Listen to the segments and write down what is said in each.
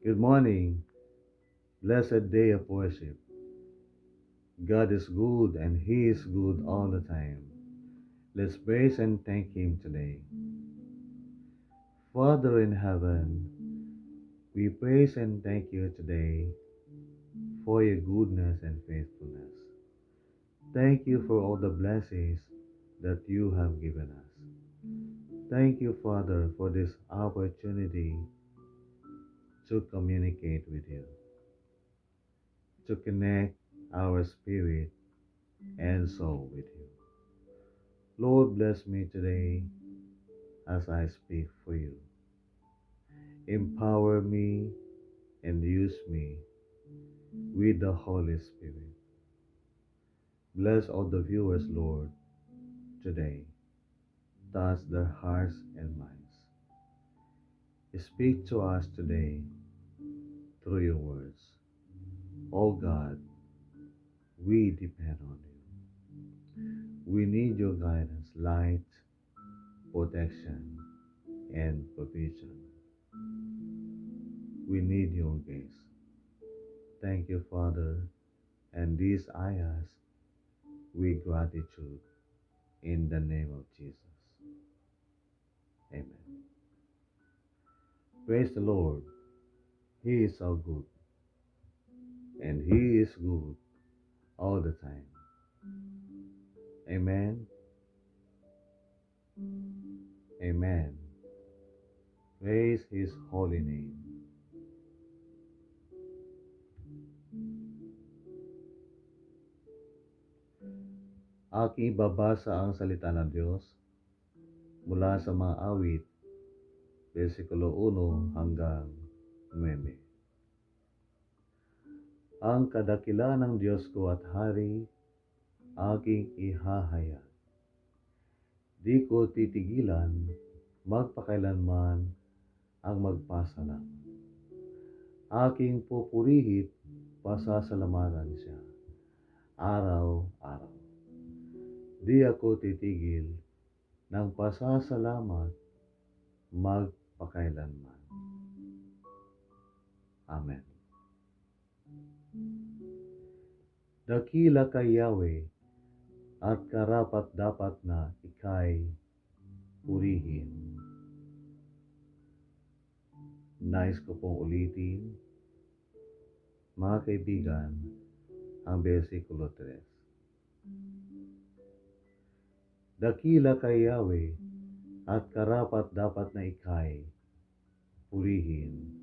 Good morning, blessed day of worship. God is good and He is good all the time. Let's praise and thank Him today. Father in heaven, we praise and thank you today for your goodness and faithfulness. Thank you for all the blessings that you have given us. Thank you, Father, for this opportunity to communicate with you, to connect our spirit and soul with you. Lord, bless me today as I speak for you. Empower me and use me with the Holy Spirit. Bless all the viewers, Lord, today. Touch their hearts and minds. Speak to us today through your words. Oh God, we depend on you. We need your guidance, light, protection, and provision. We need your grace. Thank you, Father, and these I ask with gratitude in the name of Jesus. Amen. Praise the Lord. He is so good, and He is good all the time. Amen. Amen. Praise His holy name. Aking babasa ang salita ng Diyos mula sa mga awit, versikulo 1 hanggang 9. Ang kadakilaan ng Diyos ko at Hari, aking ihahayag. Di ko titigilan magpakailanman ang magpasalamat. Aking pupurihit, pasasalamatan siya, araw-araw. Di ako titigil ng pasasalamat magpakailanman. Amen. Dakila kay Yahweh at karapat dapat na ika'y purihin. Nais ko pong ulitin, mga kaibigan, ang versikulo 3. Dakila kay Yahweh at karapat dapat na ika'y purihin.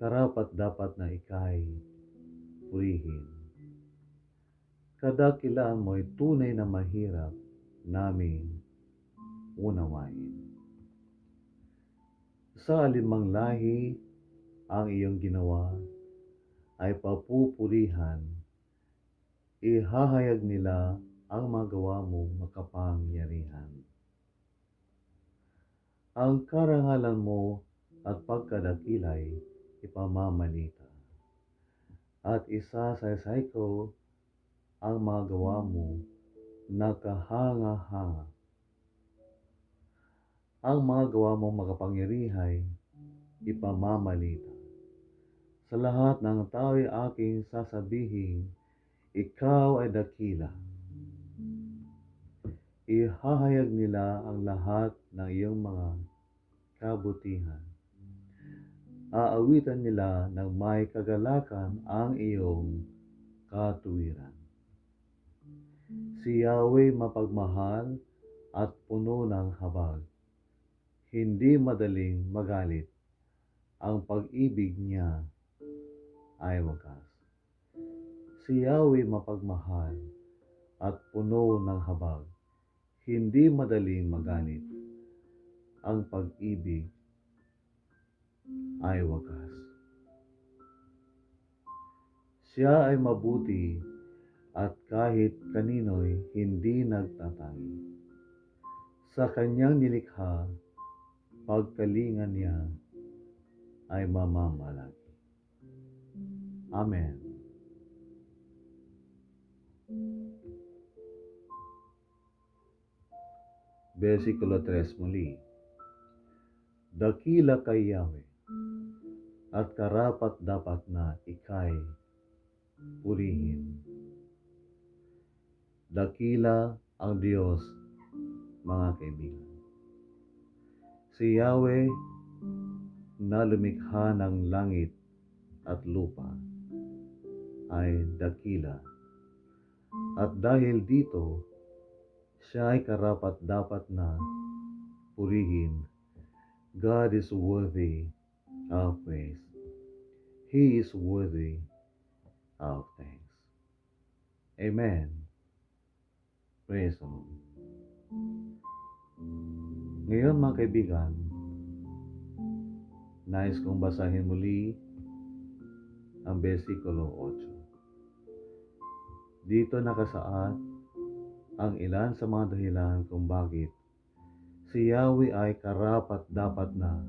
Karapat dapat na ika'y purihin. Kadakilaan mo'y tunay na mahirap naming unawain. Sa alinmang lahi ang iyong ginawa ay papupurihan, ihahayag nila ang magawa mong makapangyarihan. Ang karangalan mo at pagkadakilay ipamamalita, at isasaysay ko ang mga gawa mo na kahanga-hanga. Ang mga gawa mong makapangyarihay ipamamalita. Sa lahat ng tao'y aking sasabihin, ikaw ay dakila. Ihahayag nila ang lahat ng iyong mga kabutihan. Aawitan nila ng may kagalakan ang iyong katuwiran. Si Yahweh mapagmahal at puno ng habag. Hindi madaling magalit. Ang pag-ibig niya ay wagas. Si Yahweh mapagmahal at puno ng habag. Hindi madaling magalit. Ang pag-ibig ay wagas. Siya ay mabuti at kahit kanino'y hindi nagtatangi. Sa kanyang nilikha, pagkalingan niya ay mamamalagi. Amen. Versikulo 3 muli. Dakila kay Yahweh at karapat-dapat na ika'y purihin. Dakila ang Diyos, mga kaibigan. Si Yahweh na lumikha ng langit at lupa ay dakila. At dahil dito, siya ay karapat-dapat na purihin. God is worthy of praise. He is worthy of thanks. Amen. Praise the Lord. Ngayon mga kaibigan, nais kong basahin muli ang versikulo 8. Dito nakasaad ang ilan sa mga dahilan kung bakit si Yahweh ay karapat-dapat na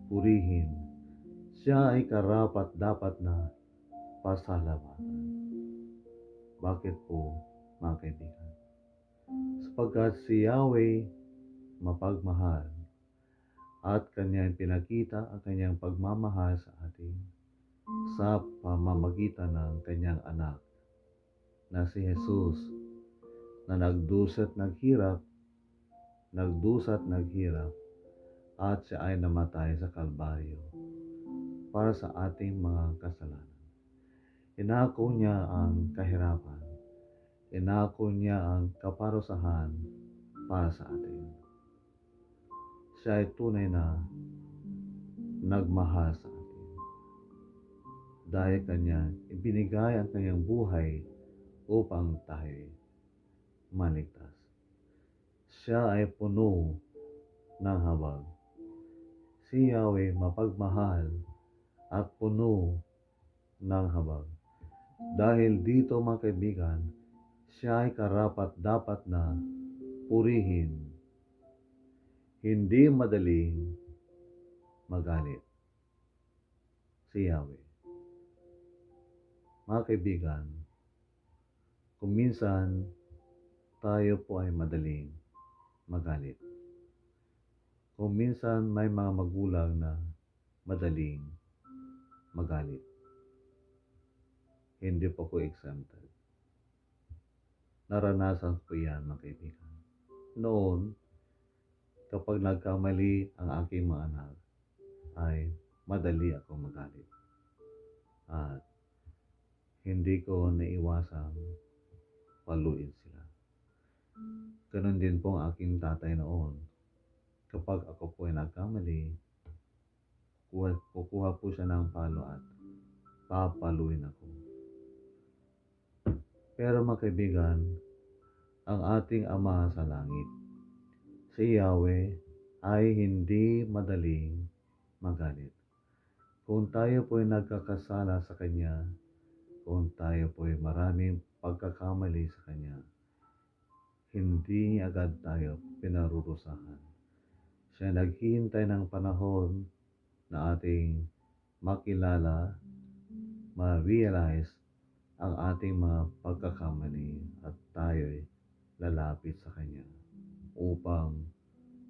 purihin. Siya ay karapat-dapat na pasalamatan. Bakit po, mga kaibigan? Sapagkat si Yahweh mapagmahal at kanyang pinakita ang kanyang pagmamahal sa atin sa pamamagitan ng kanyang anak na si Jesus na nagdusat naghirap at siya ay namatay sa Kalbaryo para sa ating mga kasalanan. Inako niya ang kahirapan. Inako niya ang kaparusahan para sa atin. Siya ay tunay na nagmahal sa atin. Dahil kanya, ibinigay ang kanyang buhay upang tayo maligtas. Siya ay puno ng habag. Si Yahweh mapagmahal at puno ng habag. Dahil dito mga kaibigan, siya ay karapat-dapat na purihin. Hindi madaling magalit si Yahweh. Mga kaibigan, kung minsan tayo po ay madaling magalit. Kung minsan may mga magulang na madaling magalit. Hindi po ko exempted. Naranasan ko yan, mga kaibigan. Noon, kapag nagkamali ang aking mga anak, ay madali ako magalit. At hindi ko naiwasang paluin sila. Ganon din po ang aking tatay noon. Kapag ako po ay nagkamali, kukuha po siya ng palo at papaluin ako. Pero mga kaibigan, ang ating Ama sa langit, si Yahweh, ay hindi madaling magalit. Kung tayo po ay nagkakasala sa Kanya, kung tayo po ay maraming pagkakamali sa Kanya, hindi agad tayo pinarurusahan. Siya naghihintay ng panahon na ating makilala, ma-realize ang ating mga pagkakamali at tayo'y lalapit sa Kanya upang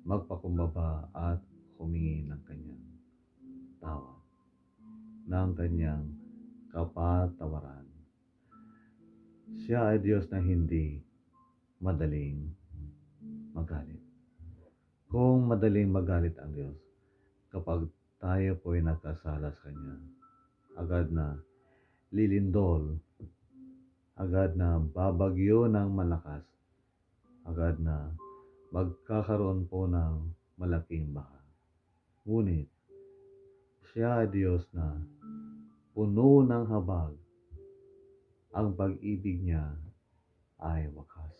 magpakumbaba at humingi ng Kanyang tawad, ng Kanyang kapatawaran. Siya ay Diyos na hindi madaling magalit. Kung madaling magalit ang Diyos, kapag tayo po ay nagkasala sa Kanya, agad na lilindol, agad na babagyo ng malakas, agad na magkakaroon po ng malaking baha. Ngunit, siya ay Diyos na puno ng habag. Ang pag-ibig niya ay wakas.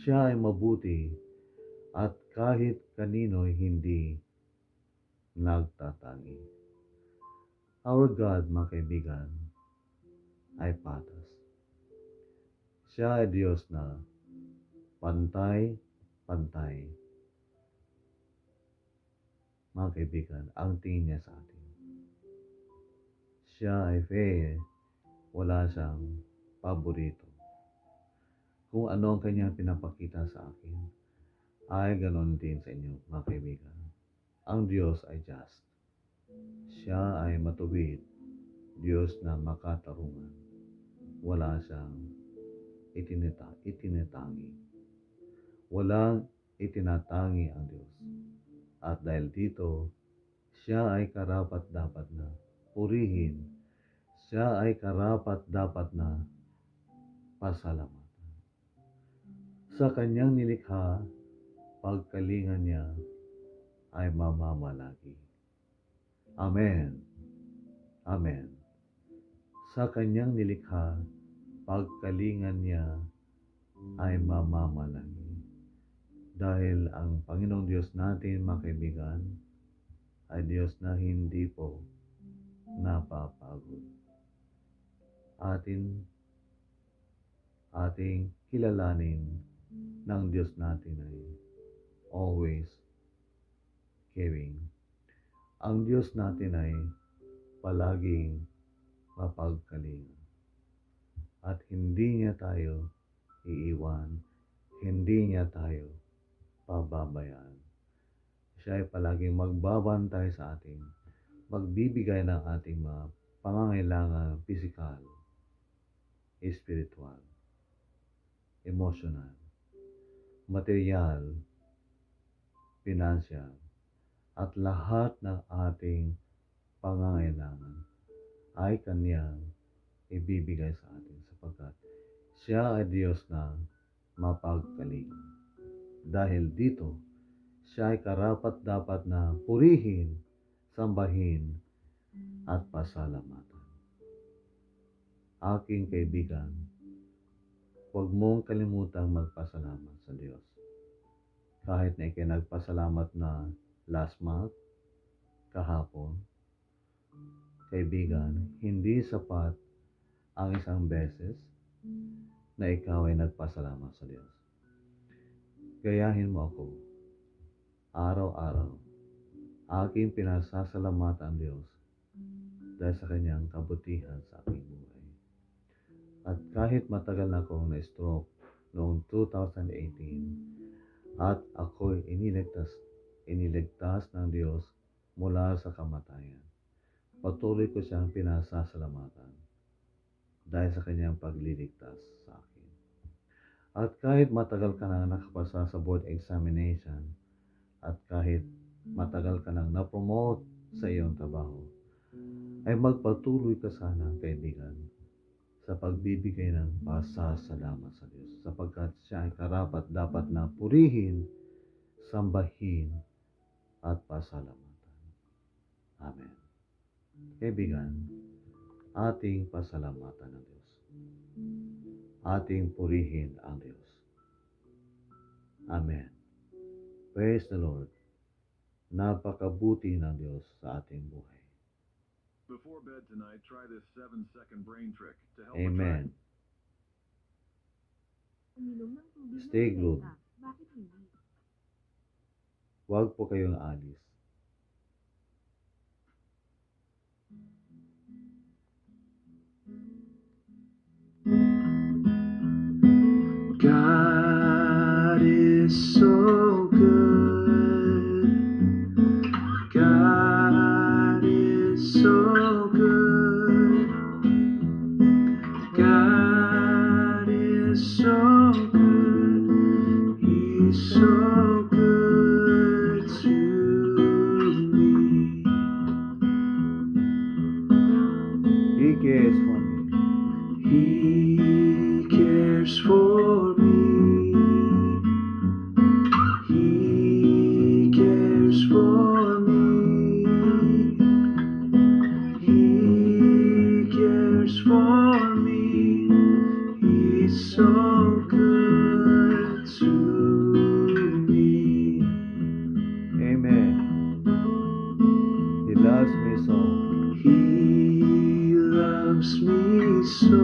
Siya ay mabuti at kahit kanino'y hindi nagtatangi. Our God, mga kaibigan, ay patas. Siya ay Diyos na pantay-pantay. Mga kaibigan, ang tingin niya sa atin. Siya ay fair, wala siyang paborito. Kung ano ang kanyang pinapakita sa akin, ay ganon din sa inyo, mga kaibigan. Ang Diyos ay just. Siya ay matuwid, Diyos na makatarungan. Wala siyang itinatangi. Walang itinatangi ang Diyos. At dahil dito, siya ay karapat-dapat na purihin. Siya ay karapat-dapat na pasalamatan. Sa kanyang nilikha, pagkalingan niya ay mamamalagi. Amen. Amen. Sa kanyang nilikha, pagkalingan niya ay mamamalagi. Dahil ang Panginoong Diyos natin, mga kaibigan, ay Diyos na hindi po napapagod. Ating kilalanin ng Diyos natin ay always caring. Ang Diyos natin ay palaging mapagkalinga. At hindi niya tayo iiwan, hindi niya tayo pababayaan. Siya ay palaging magbabantay sa atin, magbibigay ng ating mga pangangailangan pisikal, espiritual, emotional, material, pinansyal, at lahat ng ating pangangailangan ay Kanyang ibibigay sa atin sapagkat siya ay Diyos na mapagkalinga. Dahil dito, siya ay karapat-dapat na purihin, sambahin, at pasalamatan. Aking kaibigan, huwag mong kalimutang magpasalamat sa Diyos. Kahit na ikay nagpasalamat na last month, kahapon, kaibigan, hindi sapat ang isang beses na ikaw ay nagpasalamat sa Diyos. Gayahin mo ako, araw-araw, aking pinasasalamatan ang Diyos dahil sa Kanyang kabutihan sa aking buhay. At kahit matagal na akong na-stroke noong 2018 at ako'y iniligtas ng Diyos mula sa kamatayan, patuloy ko siyang pinasasalamatan dahil sa Kanyang pagliligtas sa akin. At kahit matagal ka na nakapasa sa board examination at kahit matagal ka nang na-promote sa iyong trabaho, ay magpatuloy ka sana, kaibigan, sa pagbibigay ng pasasalamat sa Diyos sapagkat siya ay karapat-dapat na purihin, sambahin, at pasalamatan. Amen. Kaibigan, ating pasalamatan ang Diyos. Ating purihin ang Diyos. Amen. Praise the Lord. Napakabuti ng Diyos sa ating buhay. Before bed tonight, try this 7-second brain trick to help Amen. Uminom ng tubig ng Stay glued. direkta. Bakit hindi? Huwag po kayong alis. God is so good. God is so good. God is so good. He's so good to me. He cares for me. He cares for me. He cares for me. He cares for me. He's so good to me. Amen. He loves me so. He loves me so.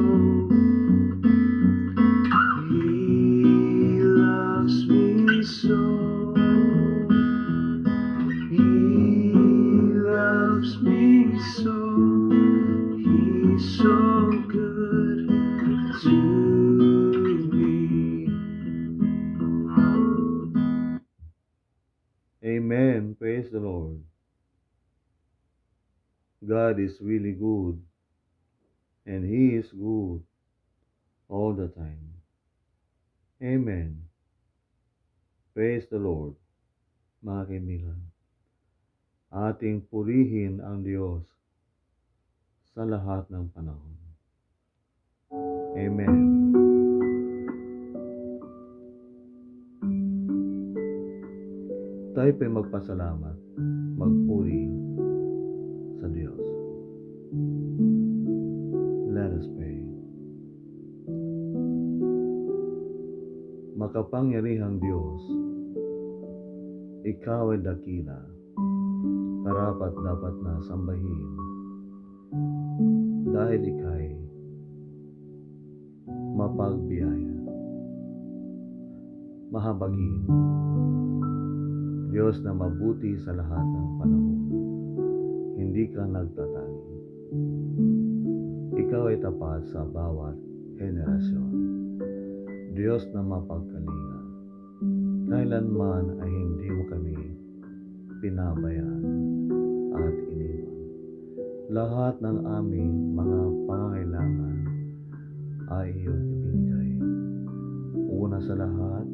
He loves me so. He loves me so. He's so good to me. Amen. Praise the Lord. God is really good, and He is good all the time. Amen. Praise the Lord. Mga kaibigan, ating purihin ang Diyos sa lahat ng panahon. Amen. Tayo po'y magpasalamat, magpuri sa Diyos. Let us pray. Makapangyarihang Diyos, Ikaw ay dakila, karapat dapat na sambahin, dahil Ika'y mapagbiyaya, mahabagin, Diyos na mabuti sa lahat ng panahon. Hindi ka nagtatanggi. Ikaw ay tapat sa bawat henerasyon. Diyos na mapagkalinga. Kailanman ay hindi mo kami pinabayaan at iniwan. Lahat ng aming mga pangangailangan ay iyong ibinigay. Una sa lahat,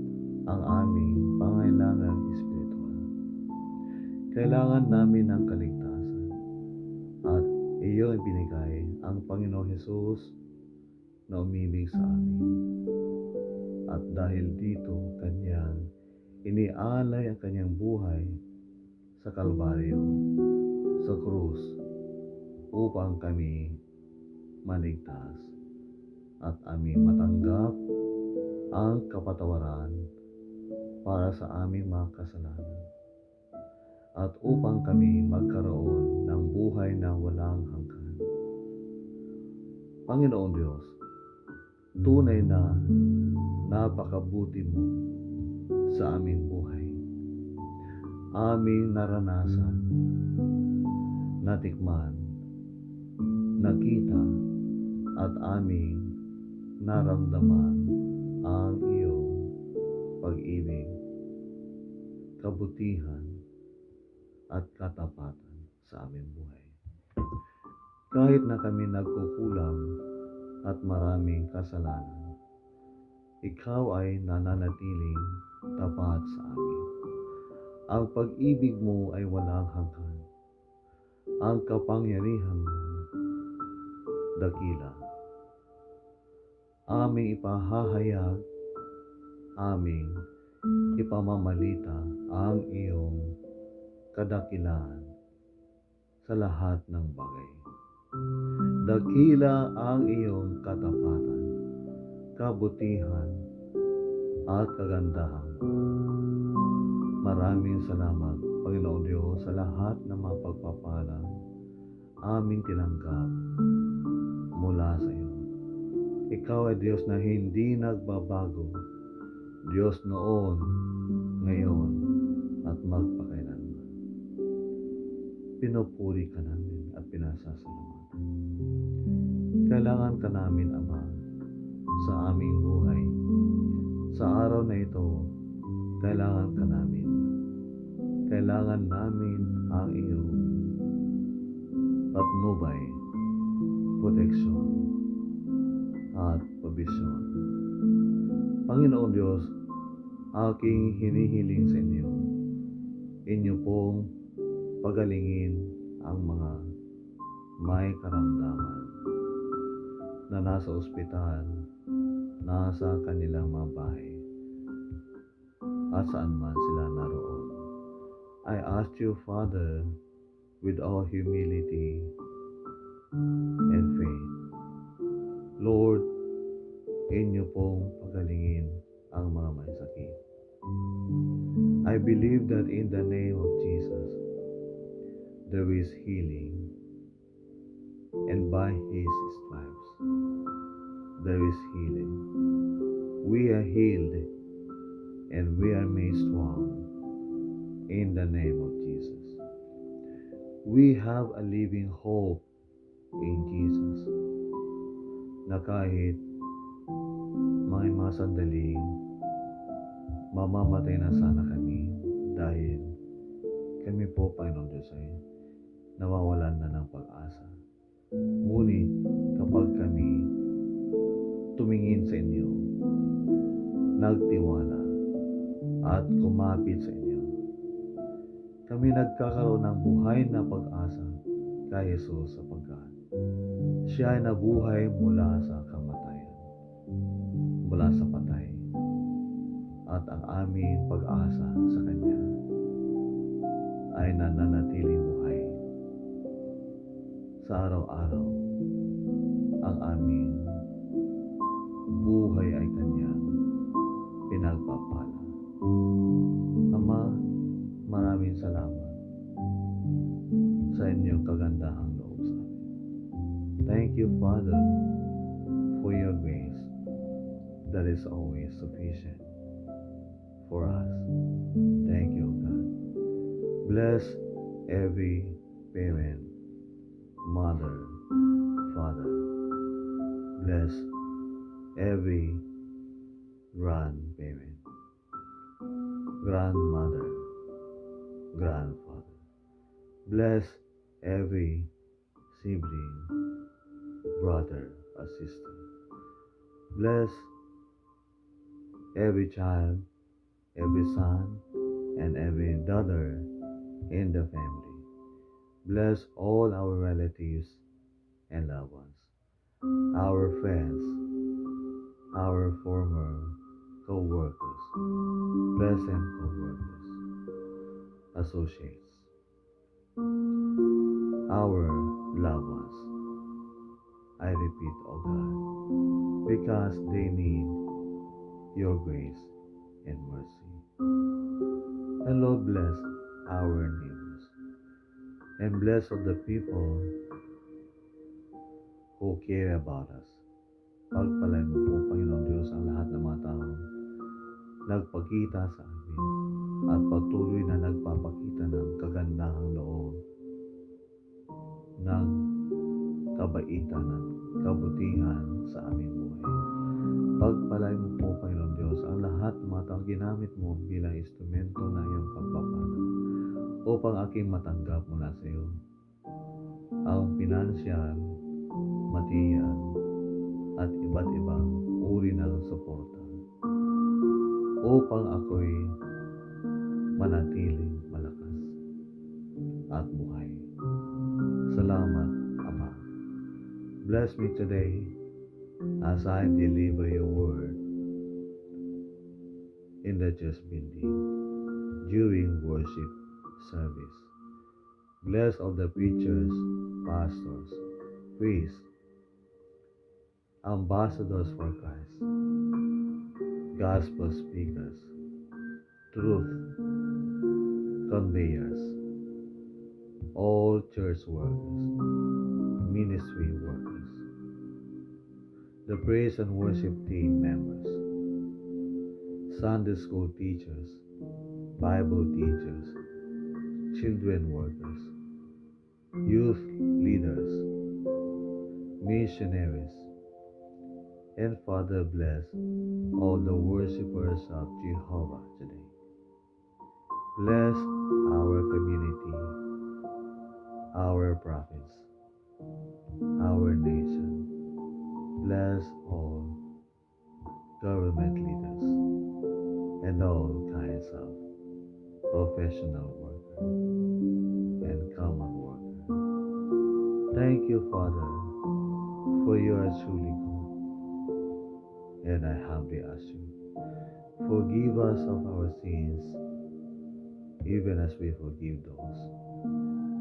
ang aming pangangailangan espiritual. Kailangan namin ng kaligtasan at iyong ibinigay ang Panginoong Hesus na umibig sa amin. At dahil dito, Kanyang inialay ang Kanyang buhay sa Kalbaryo, sa krus, upang kami maligtas at aming matanggap ang kapatawaran para sa aming mga kasalanan at upang kami magkaroon ng buhay na walang hanggan. Panginoon Diyos, tunay na napakabuti mo sa aming buhay. Aming naranasan, natikman, nakita at aming naramdaman ang iyong pag-ibig, kabutihan at katapatan sa aming buhay. Kahit na kami nagkukulang at maraming kasalanan, Ikaw ay nananatiling tapat sa amin. Ang pag-ibig mo ay walang hanggan. Ang kapangyarihan mo dakila. Aming ipahahayag, aming ipamamalita ang iyong kadakilaan sa lahat ng bagay. Dakila ang iyong katapatan, kabutihan at kagandahan. Maraming salamat, Panginoon Diyos, sa lahat ng mga pagpapala aming tinanggap mula sa iyo. Ikaw ay Diyos na hindi nagbabago, Diyos noon, ngayon, at magpakailanman. Pinupuri ka namin at pinasasalamatan. Kailangan ka namin, Ama, sa aming buhay. Sa araw na ito, kailangan ka namin. Kailangan namin ang iyong patnubay, proteksyon, at provisyon. Panginoon Diyos, aking hinihiling sa inyo, inyo pong pagalingin ang mga may karamdaman na nasa ospital, nasa kanilang mga bahay, at saan man sila naroon. I ask you, Father, with all humility and faith, Lord, inyo pong pagalingin ang mga may sakit. I believe that in the name of Jesus, there is healing, and by His stripes, there is healing. We are healed, and we are made strong in the name of Jesus. We have a living hope in Jesus, na kahit may mga sandaling mamamatay na sana kami dahil kami po, Panginoon Diyos, ay nawawalan na ng pag-asa. Ngunit kapag kami tumingin sa inyo, nagtiwala at kumapit sa inyo, kami nagkakaroon ng buhay na pag-asa kay Jesus sapagkat siya ay nabuhay mula sa kamatayan, mula sa patay, at ang aming pag-asa sa Kanya ay nananatiling buhay sa araw-araw. Ang aming buhay ay Kanyang pinagpapala. Ama, maraming salamat sa inyong kagandahang loob sa amin. Thank you, Father, for your grace that is always sufficient for us. Thank you, God. Bless every parent, mother, father. Bless every grandparent, grandmother, grandfather. Bless every sibling, brother or sister. Bless every child, every son, and every daughter in the family. Bless all our relatives and loved ones, our friends, our former co-workers, present co-workers, associates, our loved ones. I repeat, oh God, because they need your grace and mercy. And Lord, bless our neighbors and bless all the people who care about us. Pagpalain mo po, Panginoon Diyos, ang lahat ng mga tao nagpakita sa amin at patuloy na nagpapakita ng kagandahang loob, ng kabaitan at kabutihan sa aming buhay. Pagpalain mo po, Panginoon Diyos, ang lahat ng mga taong ginamit mo bilang instrumento ng iyong pagpapala upang aking matanggap mula sa iyo ang pinansyal, material, at iba't ibang uri ng suporta upang ako'y manatiling malakas at buhay. Salamat, Ama. Bless me today as I deliver your word in the church building during worship service. Bless all the preachers, pastors, priests, ambassadors for Christ, gospel speakers, truth conveyors, all church workers, ministry workers, the praise and worship team members, Sunday school teachers, Bible teachers, children workers, youth leaders, missionaries, and Father, bless all the worshipers of Jehovah today. Bless our community, our province, our nation. Bless all government leaders and all kinds of professional worker and common worker. Thank you, Father, for you are truly good. And I humbly ask you, forgive us of our sins, even as we forgive those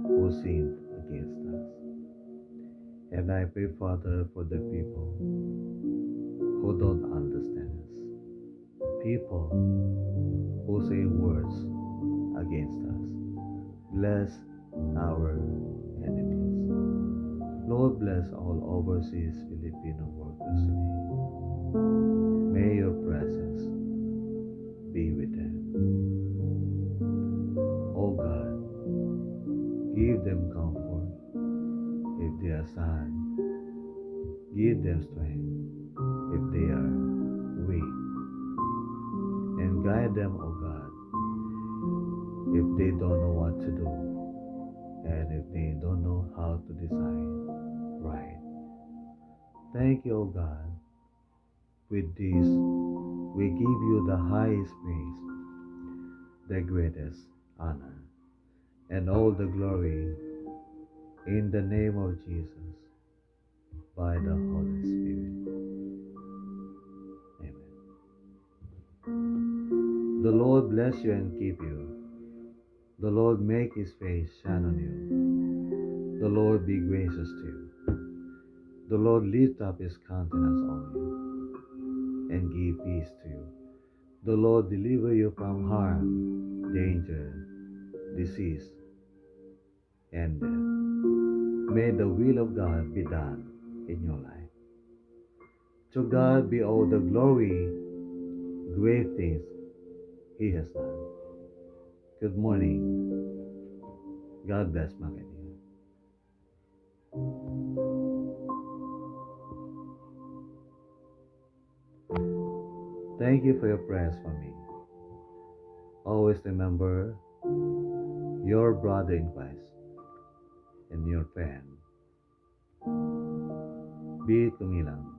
who sinned against us. And I pray, Father, for the people who don't understand us, people who say words against us. Bless our enemies. Lord, bless all overseas Filipino workers today. May your presence be with them. Oh God, give them comfort if they are sad. Give them strength if they are weak. And guide them, oh God, if they don't know what to do. and if they don't know how to decide right. Thank you, O God. With this, we give you the highest praise, the greatest honor, and all the glory in the name of Jesus by the Holy Spirit. Amen. The Lord bless you and keep you. The Lord make his face shine on you. The Lord be gracious to you. The Lord lift up his countenance on you and give peace to you. The Lord deliver you from harm, danger, disease, and death. May the will of God be done in your life. To God be all the glory, great things he has done. Good morning. God bless mga kaibigan. Thank you for your prayers for me. Always remember your brother in Christ and your friend. Be Kumilang.